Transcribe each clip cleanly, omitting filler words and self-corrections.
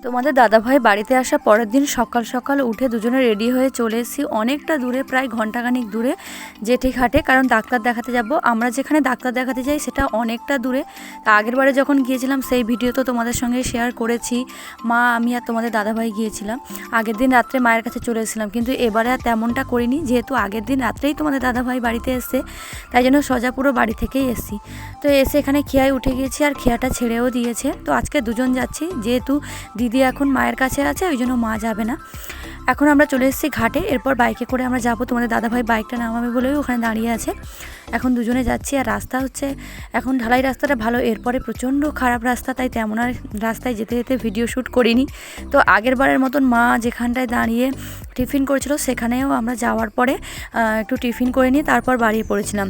তোমাদের দাদাভাই বাড়িতে আসা পরের দিন সকাল সকাল উঠে দুজনে রেডি হয়ে চলে এসেছি অনেকটা দূরে, প্রায় ঘন্টাখানিক দূরে জেঠিঘাটে, কারণ ডাক্তার দেখাতে যাব। আমরা যেখানে ডাক্তার দেখাতে যাই সেটা অনেকটা দূরে। তা আগের বারে যখন গিয়েছিলাম সেই ভিডিও তো তোমাদের সঙ্গে শেয়ার করেছি, মা আমি আর তোমাদের দাদাভাই গিয়েছিলাম। আগের দিন রাত্রে মায়ের কাছে চলে এসেছিলাম, কিন্তু এবারে আর তেমনটা করিনি, যেহেতু আগের দিন রাত্রেই তোমাদের দাদাভাই বাড়িতে এসছে, তাই জন্য সোজা পুরো বাড়ি থেকেই এসেছি। তো এসে এখানে খেয়ায় উঠে গিয়েছি আর খেয়াটা ছেড়েও দিয়েছে। তো আজকে দুজন যাচ্ছি, যেহেতু দিদি এখন মায়ের কাছে আছে, ওই জন্য মা যাবে না। এখন আমরা চলে এসেছি ঘাটে, এরপর বাইকে করে আমরা যাবো। তোমাদের দাদাভাই বাইকটা নামাবে বলেই ওখানে দাঁড়িয়ে আছে। এখন দুজনে যাচ্ছি, আর রাস্তা হচ্ছে এখন ঢালাই রাস্তাটা ভালো, এরপরে প্রচণ্ড খারাপ রাস্তা, তাই তেমন আর রাস্তায় যেতে যেতে ভিডিও শ্যুট করিনি। তো আগের বারের মতন মা যেখানটায় দাঁড়িয়ে টিফিন করেছিল সেখানেও আমরা যাওয়ার পরে একটু টিফিন করে নিয়ে তারপর বাড়িয়ে পড়েছিলাম।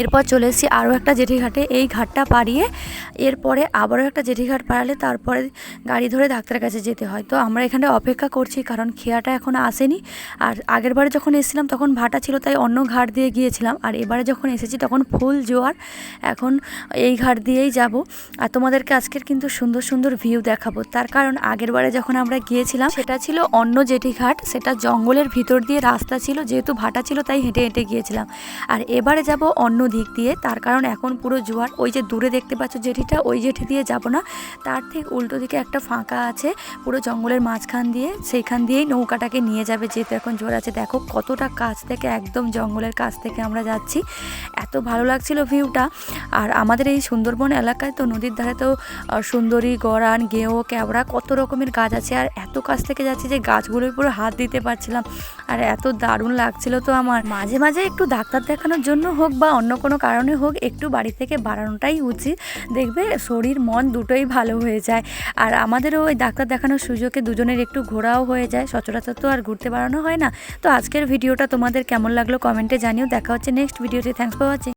এরপর চলে এসেছি আরও একটা জেঠিঘাটে, এই ঘাটটা পাড়িয়ে এরপরে আবারও একটা জেঠিঘাট পাড়ালে তারপরে গাড়ি ধরে ডাক্তারের কাছে যেতে হয়। তো আমরা এখানে অপেক্ষা করছি, কারণ খেয়াটা এখনও আসেনি। আর আগের বারে যখন এসেছিলাম তখন ভাটা ছিল, তাই অন্য ঘাট দিয়ে গিয়েছিলাম, আর এবারে যখন এসেছি তখন ফুল জোয়ার, এখন এই ঘাট দিয়েই যাব। আর তোমাদেরকে আজকের কিন্তু সুন্দর সুন্দর ভিউ দেখাবো, তার কারণ আগের বারে যখন আমরা গিয়েছিলাম সেটা ছিল অন্য জেঠিঘাট, সেটা জঙ্গলের ভিতর দিয়ে রাস্তা ছিল, যেহেতু ভাটা ছিল তাই হেঁটে হেঁটে গিয়েছিলাম। আর এবারে যাব অন্য দিক দিয়ে, তার কারণ এখন পুরো জোয়ার। ওই যে দূরে দেখতে পাচ্ছ জেঠিটা, ওই জেঠি দিয়ে যাব না, তার ঠিক উল্টো দিকে একটা ফাঁকা আছে পুরো জঙ্গলের মাঝখান দিয়ে, সেইখান দিয়েই নৌকাটাকে নিয়ে যাবে, যেহেতু এখন জোর আছে। দেখো কতটা কাছ থেকে, একদম জঙ্গলের কাছ থেকে আমরা যাচ্ছি, এত ভালো লাগছিল ভিউটা। আর আমাদের এই সুন্দরবন এলাকায় তো নদীর ধারে তো সুন্দরী, গরান, গেঁয়ো, ক্যাবড়া কত রকমের গাছ আছে, আর এত কাছ থেকে যাচ্ছি যে গাছগুলোর পুরো হাত দিতে পারছিলাম, আর এত দারুণ লাগছিল। তো আমার মাঝে মাঝে একটু ডাক্তার দেখানোর জন্য হোক বা অন্য কোনো কারণে হোক, একটু বাড়ি থেকে বাড়ানোটাই উচিত, দেখবে শরীর মন দুটোই ভালো হয়ে যায়। আর আমাদেরও ওই ডাক্তার দেখানোর সুযোগে দুজনের একটু ঘোরাও হয়ে যায়, সচরাচর তো আর ঘুরতে বাড়ানো হয় না। তো আজকের ভিডিওটা তোমাদের কেমন লাগলো কমেন্টে জানিও। দেখা হচ্ছে নেক্সট ভিডিওতে। Thanks for watching.